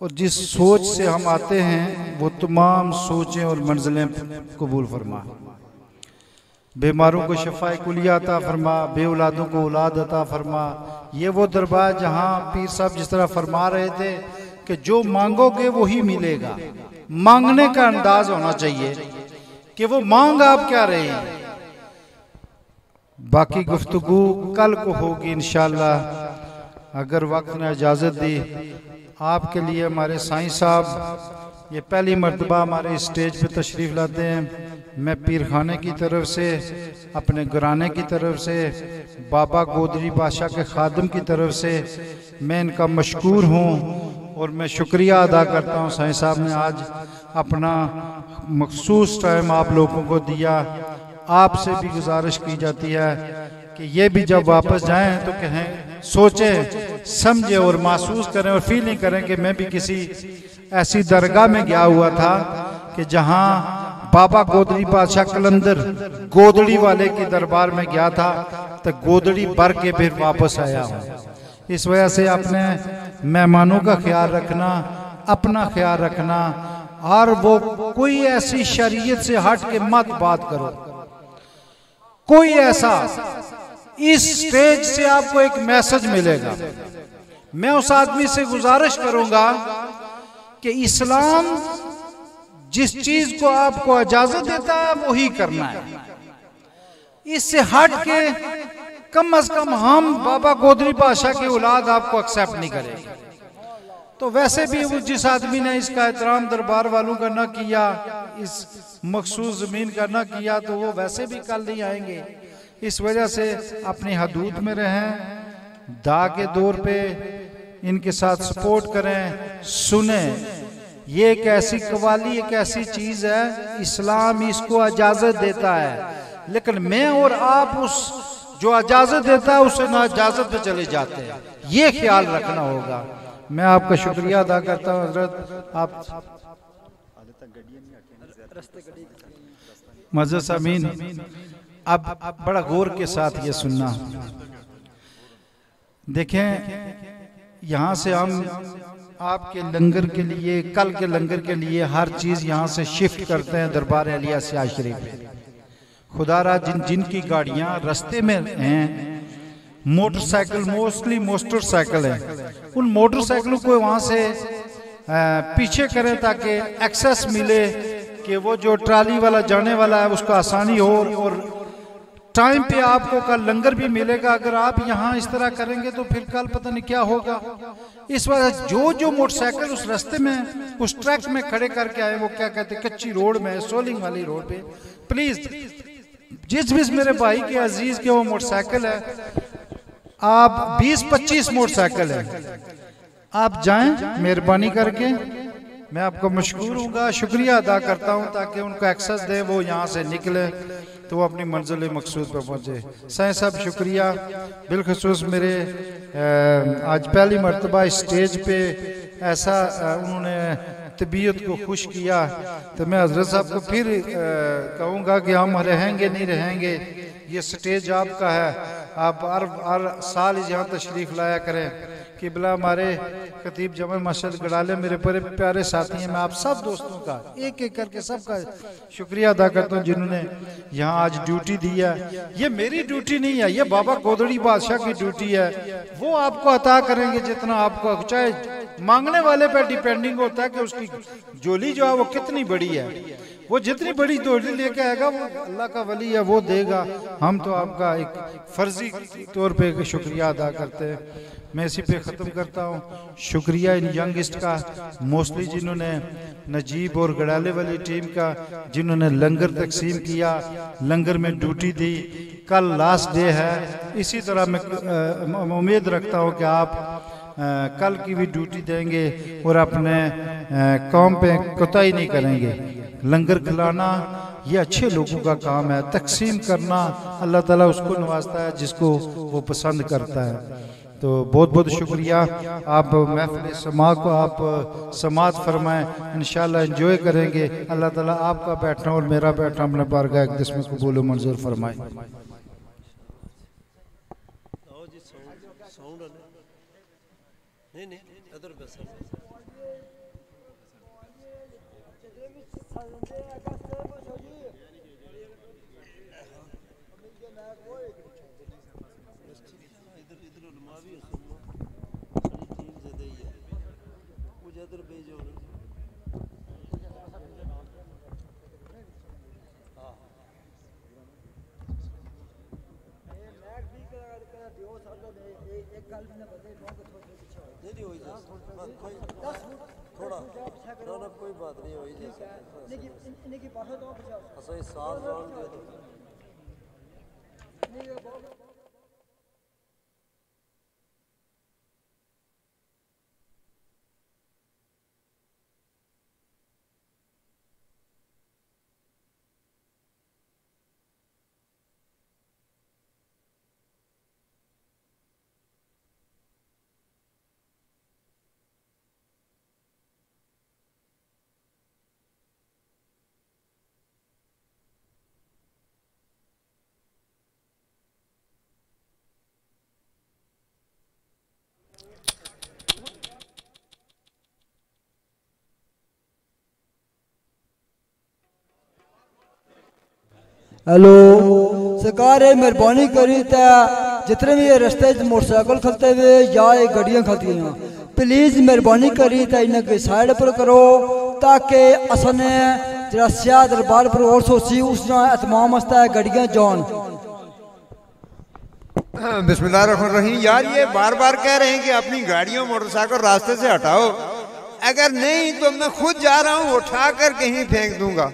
और जिस सोच से हम आते हैं वो तमाम सोचें और मंजिलें कबूल फरमा। बीमारों को शफाए कुलिया अता फरमा, बे औलादों को औलाद अता फरमा। ये वो दरबार जहाँ पीर साहब जिस तरह फरमा रहे थे कि जो मांगोगे वही मिलेगा। मांगने का अंदाज होना चाहिए कि वो मांग आप क्या रहे हैं। बाकी गुफ्तगू कल को होगी इंशाअल्लाह, अगर वक्त ने इजाज़त दी। आपके लिए हमारे साईं साहब ये पहली मर्तबा हमारे स्टेज पे तशरीफ़ लाते हैं। मैं पीर खाने की तरफ से, अपने घराने की तरफ से, बाबा गोदरी बादशाह के खादिम की तरफ से मैं इनका मशकूर हूँ और मैं शुक्रिया अदा करता हूँ। साईं साहब ने आज अपना मखसूस टाइम आप लोगों को दिया। आपसे भी गुजारिश की जाती है कि ये भी जब वापस जाएं तो कहें, सोचें, समझें और महसूस करें और फील नहीं करें कि मैं भी किसी ऐसी दरगाह में गया हुआ था कि जहाँ बाबा गोदड़ी बादशाह कलंदर गोदड़ी वाले के दरबार में गया था तो गोदड़ी भर के फिर वापस आया हूँ। इस वजह से अपने मेहमानों का ख्याल रखना, अपना ख्याल रखना, और वो कोई ऐसी शरीयत से हट के मत बात करो। कोई ऐसा, इस स्टेज से आपको एक मैसेज मिलेगा। मैं उस आदमी से गुजारिश करूंगा कि इस्लाम जिस चीज को आपको इजाजत देता है वही करना है। इससे हट के कम अज कम हम बाबा गोदरी बादशाह की औलाद आपको एक्सेप्ट नहीं करेंगे। तो वैसे भी जिस आदमी ने इसका एहतराम दरबार वालों का न किया, इस मखसूस जमीन का न किया, तो वो वैसे भी कल नहीं आएंगे। इस वजह से अपनी हदूद में रहें, दा के दौर पे इनके साथ सपोर्ट करें, सुने। ये एक ऐसी कवाली, एक ऐसी चीज है, इस्लाम इसको इजाजत देता है, लेकिन मैं और आप उस जो इजाजत देता है उससे ना इजाजत पे चले जाते हैं। ये ख्याल रखना होगा। मैं आपका शुक्रिया अदा करता हूँ हजरत। आप मज़द सामीन, अब बड़ा गौर के साथ ये सुनना। देखें, यहाँ से हम आपके लंगर के लिए, कल के लंगर के लिए हर चीज़ यहाँ से शिफ्ट करते हैं दरबार अलिया सियाज शरीफ में। खुदारा जिनकी गाड़ियाँ रास्ते में हैं, मोटरसाइकिल, मोस्टली मोटरसाइकिल है, उन मोटरसाइकिलों को वहाँ से पीछे करें ताकि एक्सेस मिले कि वो जो ट्राली वाला जाने वाला है उसको आसानी हो और टाइम पे आपको कल लंगर भी मिलेगा। अगर आप यहाँ इस तरह करेंगे तो फिर कल पता नहीं क्या होगा। इस वजह जो मोटरसाइकिल उस रास्ते में, उस ट्रैक में खड़े करके आए, वो क्या कहते हैं, कच्ची रोड में, सोलिंग वाली रोड पे, प्लीज जिस मेरे भाई के अजीज के वो मोटरसाइकिल है, आप 20-25 मोटरसाइकिल है, आप जाएं मेहरबानी करके। मैं आपको मशकूर हूँगा, शुक्रिया अदा करता हूँ, ताकि उनको एक्सेस दें, वो यहाँ से निकले। तो वो अपनी मंजिल मकसूद पर पहुँचे। साईं साहब शुक्रिया, बिलखसूस मेरे आज पहली मरतबा इस स्टेज पे ऐसा उन्होंने तबीयत को खुश किया, तो मैं हजरत साहब को फिर कहूँगा कि हम रहेंगे नहीं रहेंगे, ये स्टेज आपका है, आप हर साल यहाँ तशरीफ़ लाया करें। किबला हमारे खतीब जमा मस्जिद गड़ाले मेरे बड़े प्यारे साथी हैं, मैं आप सब दोस्तों का एक एक करके सबका शुक्रिया अदा करता हूँ जिन्होंने यहाँ आज ड्यूटी दी है। ये मेरी ड्यूटी नहीं है, ये बाबा गोदड़ी बादशाह की ड्यूटी है। वो आपको अता करेंगे जितना आपको, चाहे मांगने वाले पे डिपेंडिंग होता है कि उसकी झोली जो है वो कितनी बड़ी है। वो जितनी बड़ी झोली लेके आएगा वो अल्लाह का वली है, वो देगा। हम तो आपका एक फर्जी तौर पे शुक्रिया अदा करते हैं। मैं इसी पे ख़त्म करता हूँ। शुक्रिया इन यंगस्ट का, मोस्टली जिन्होंने नजीब और गड़ाले वाली टीम का, जिन्होंने लंगर तकसीम किया, लंगर में ड्यूटी दी। कल लास्ट डे है, इसी तरह मैं उम्मीद रखता हूँ कि आप कल की भी ड्यूटी देंगे और अपने कौम पे कोताही नहीं करेंगे। लंगर खिलाना ये अच्छे लोगों का काम है, तकसीम करना अल्लाह ताला उसको नवाजता है जिसको वो पसंद करता है। तो बहुत बहुत शुक्रिया। आप महफिल समा को आप समात फरमाएं, इंशाल्लाह एंजॉय करेंगे। अल्लाह ताला आपका बैठना और मेरा बैठना अपने बारगाह अक़दस में कबूल व मंजूर फरमाए। कोई बात नहीं हुई हेलो सरकार मेहरबानी करी तो जितने भी रस्ते मोटरसाइकिल खलते हुए या गड्डियाँ खलती हैं, प्लीज़ मेहरबानी करी तो इन्हें साइड पर करो ताकि असने जरा सियाह दरबार पर और सोची उस एहतमाम वास्ते गड्डियाँ जान। बिस्मिल्लाहिर्रहमानिर्रहीम। यार ये बार बार कह रहे हैं कि अपनी गाड़ियों मोटरसाइकिल रास्ते से हटाओ, अगर नहीं तो मैं खुद जा रहा हूँ उठा कर कहीं फेंक दूंगा।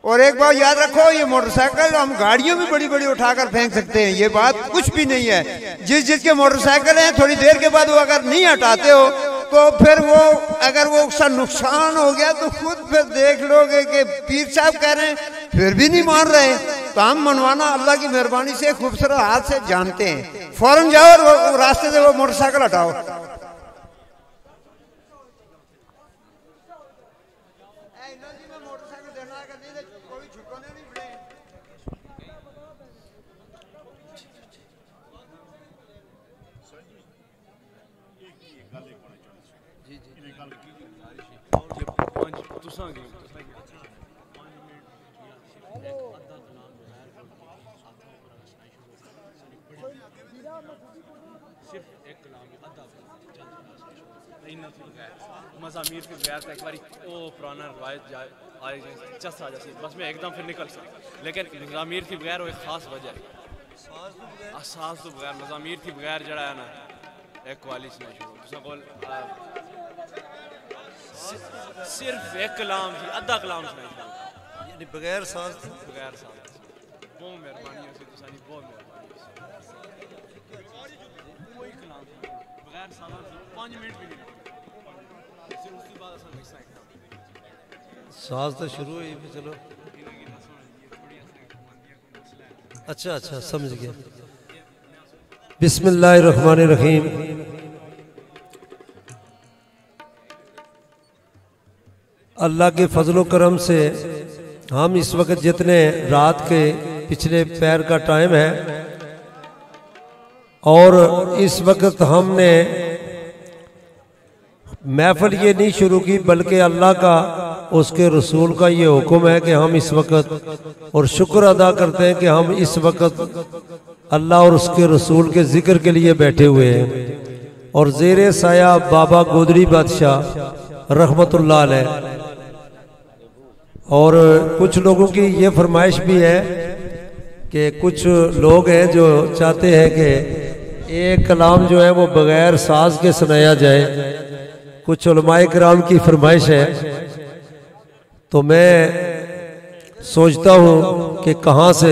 और एक बात याद रखो, ये मोटरसाइकिल हम गाड़ियों में बड़ी बड़ी उठाकर फेंक सकते हैं, ये बात कुछ भी नहीं है। जिसके मोटरसाइकिल हैं थोड़ी देर के बाद वो अगर नहीं हटाते हो तो फिर वो अगर वो उसका नुकसान हो गया तो खुद फिर देख लोगे कि पीर साहब कह रहे हैं फिर भी नहीं मान रहे। तो हम मनवाना अल्लाह की मेहरबानी से खूबसूरत हाथ से जानते हैं। फौरन जाओ और रास्ते से वो मोटरसाइकिल हटाओ। मज़ामीर के बगैर एक बारी वो पुराना रवायत आए चस आ जाती बस मैं एकदम फिर निकल सकता, लेकिन मज़ामीर के बगैर वो एक ख़ास वजह है। सास तो बगैर मज़ामीर के बगैर जड़ा है ना एक वाली से नहीं शुरू सिर्फ एक कलाम थी अद्धा कलाम से नहीं यानी बगैर सांस बहुत मेहरबानी है तुसानी बहुत मेहरबानी कोई कलाम बगैर सांस 5 मिनट भी नहीं सांस तो शुरू हुई भी चलो अच्छा अच्छा समझ गया। बिस्मिल्लाहिर्रहमानिर्रहीम। अल्लाह के फजलो करम से हम इस वक्त जितने रात के पिछले पैर का टाइम है और इस वक्त हमने महफिल ये नहीं शुरू की बल्कि अल्लाह का उसके रसूल का ये हुक्म है कि हम इस वक्त और शुक्र अदा करते हैं कि हम इस वक्त अल्लाह और उसके रसूल के जिक्र के लिए बैठे हुए हैं और ज़ेरे साया बाबा गोदरी बादशाह रहमतुल्लाह अलैह। और कुछ लोगों की ये फरमाइश भी है कि कुछ लोग हैं जो चाहते हैं कि एक कलाम जो है वो बगैर साज के सुनाया जाए। कुछ उलमाए किराम की फरमाइश है, तो मैं सोचता हूँ कि कहाँ से,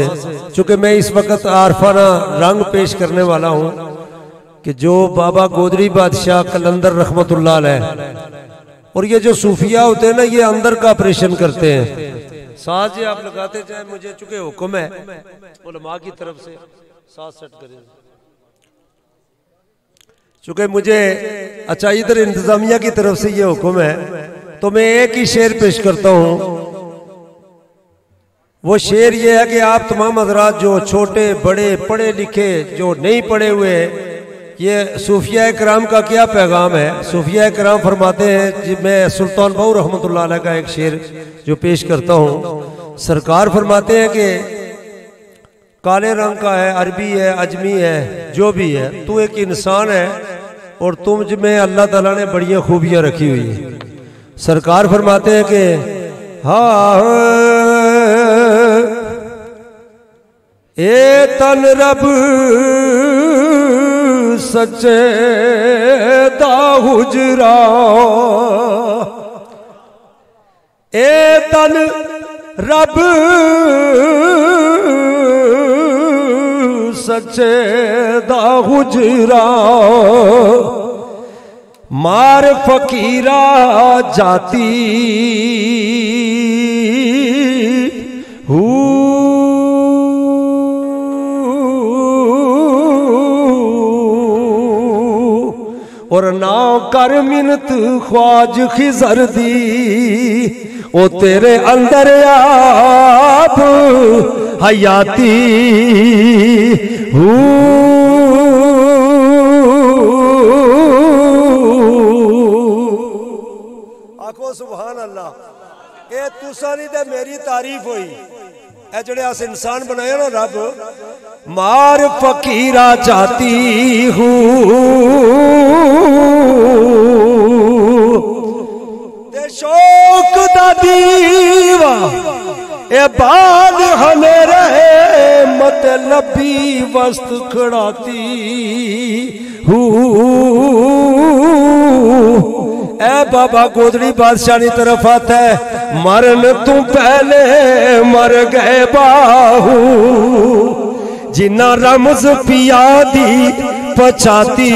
चूँकि मैं इस वक्त आरफाना रंग पेश करने वाला हूँ कि जो बाबा गोदरी बादशाह कलंदर रहमतुल्लाह अलैह, और ये जो सूफिया होते हैं ना ये अंदर का ऑपरेशन करते हैं। साज आप लगाते जाए, मुझे चूँकि हुक्म है उलमा की तरफ से साज सेट करें, चूँकि मुझे अच्छा इधर इंतजामिया की तरफ से ये हुक्म है, तो मैं एक ही शेर पेश करता हूँ। वो शेर ये है कि आप तमाम हजरात जो छोटे बड़े पढ़े लिखे जो नहीं पढ़े हुए, ये सूफिया कराम का क्या पैगाम है। सूफिया कराम फरमाते हैं, मैं सुल्तान बाहू रहमतुल्लाह अलैह का एक शेर जो पेश करता हूँ। सरकार फरमाते हैं कि काले रंग का है, अरबी है, अजमी है, जो भी है, तू एक इंसान है और तुम में अल्लाह ताला ने बढ़िया खूबियां रखी हुई है। सरकार फरमाते हैं कि हाँ ए तन रब सच्चे दा हुजरा, ए तन रब सच्चे दा हुजरा, मार फकीरा जाती हूँ, और ना कर मिन्नत ख्वाज खिजर दी, ओ तेरे अंदर आप हयाती हूँ। आखो सुभान अल्लाह। ये तुसा नहीं ते मेरी तारीफ हुई, ए जड़े अस इंसान बनाए ना रब, मार फकीरा जाती हूँ, ते शौक दा दीवा ए बाल हमें रहे मतलबी वस्त खड़ाती हूँ। ए बाबा गोदड़ी बादशाह की तरफ आता है, मरन तू पहले मर गए बाहू, जिन्ना रमज पिया दी पचाती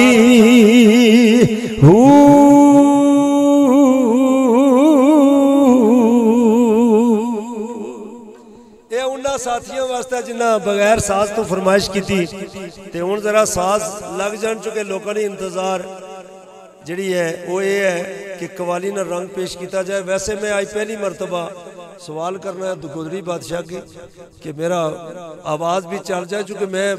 हूँ। ये उन्ना साथियों वास्ते जिन्ना बगैर साज तो फरमाइश की थी, ते हुण जरा साज लग जान चुके लोगों ने इंतजार जी है वो ये है कि कवाली ना रंग पेश किया जाए। वैसे मैं आज पहली मरतबा सवाल करना है गोदरी बादशाह की कि मेरा आवाज़ भी चल जाए, चूँकि मैं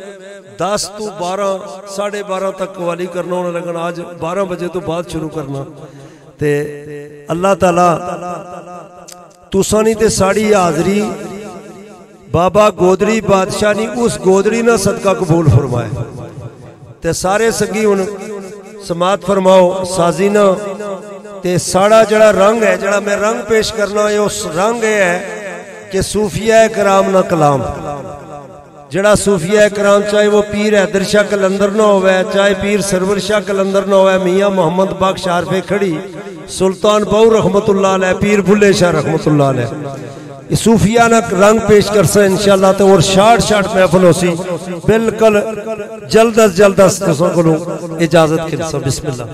10 तो 12 साढ़े 12 तक कवाली करना होने लगन, आज 12 बजे तो बाद शुरू करना। ते अल्लाह ताला तुसानी ते साड़ी हाजरी बाबा गोदरी बादशाह ने उस गोदरी ना सदका कबूल फरमाए। ते सारे संगी हुण समात फरमाओ साजीना। ते साड़ा जड़ा रंग है, जड़ा मैं रंग पेश करना है, उस रंग है कि सूफिया कराम ना कलाम। जड़ा सूफिया कराम चाहे वो पीर हैदर शाह कलंदर ना होवे, चाहे पीर सरवर शाह कलंदर ना होवे, मियाँ मोहम्मद बख्श आरफे खड़ी, सुल्तान बाहू रहमतुल्लाह अलैह, पीर बुल्ले शाह रहमतुल्लाह अलैह, सूफिया ना रंग पेश कर सा इंशाअल्लाह। तो और शार्ट महफिल हो सी बिल्कुल जल्द अज जल्द को इजाजत कर सा। बिस्मिल्लाह।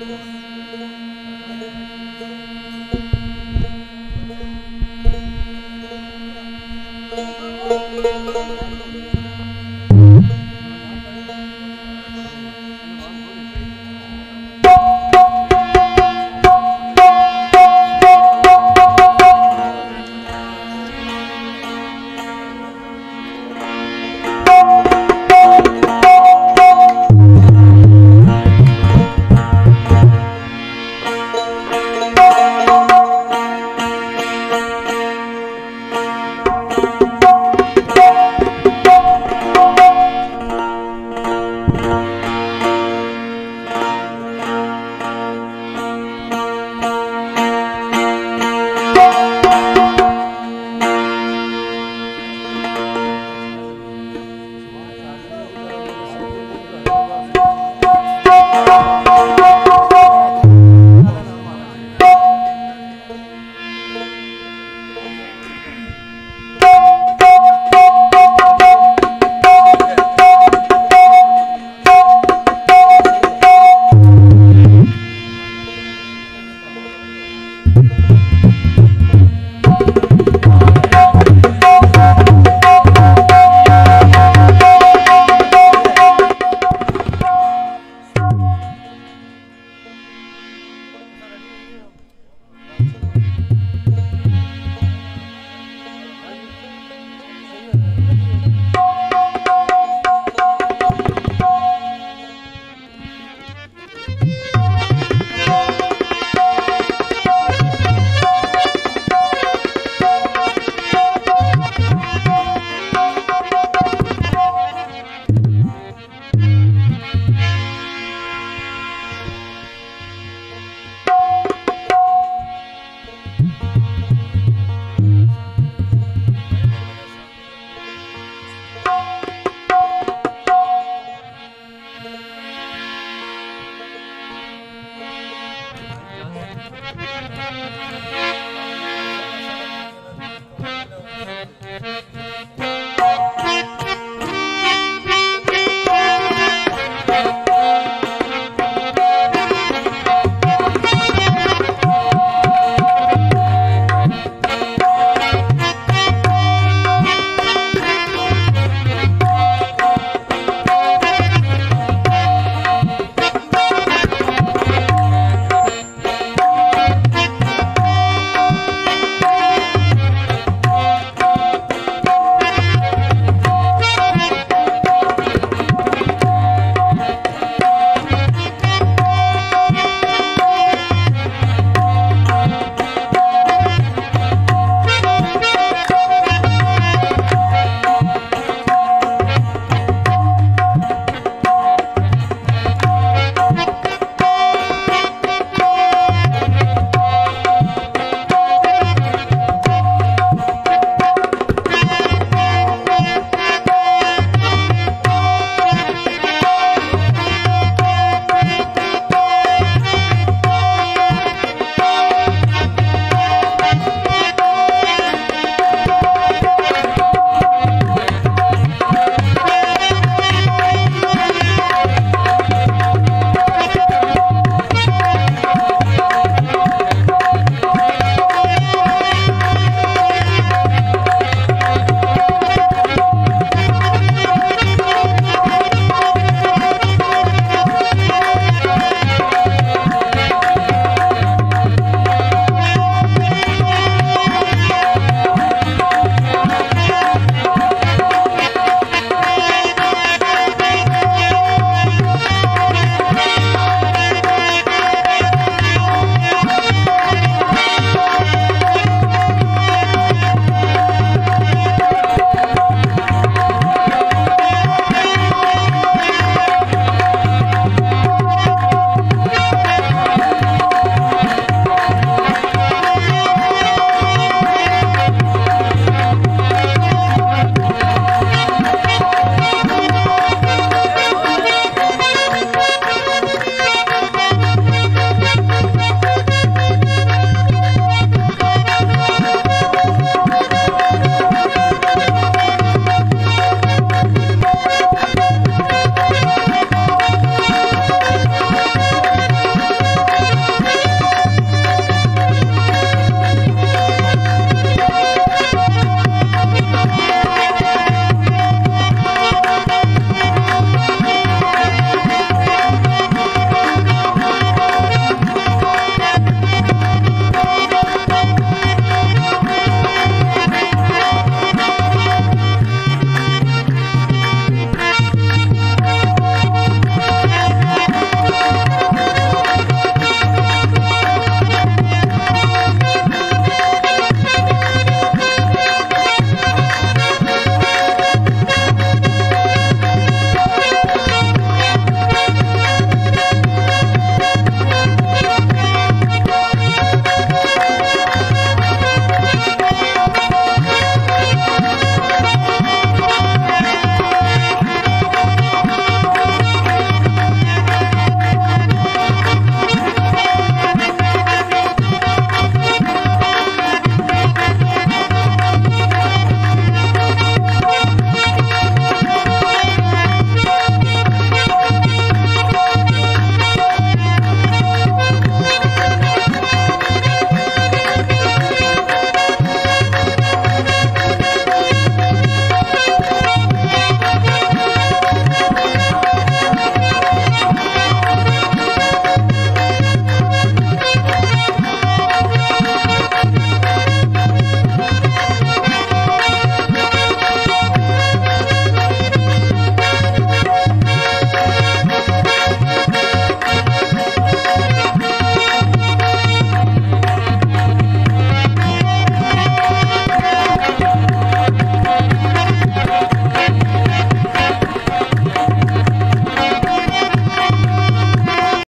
Thank you.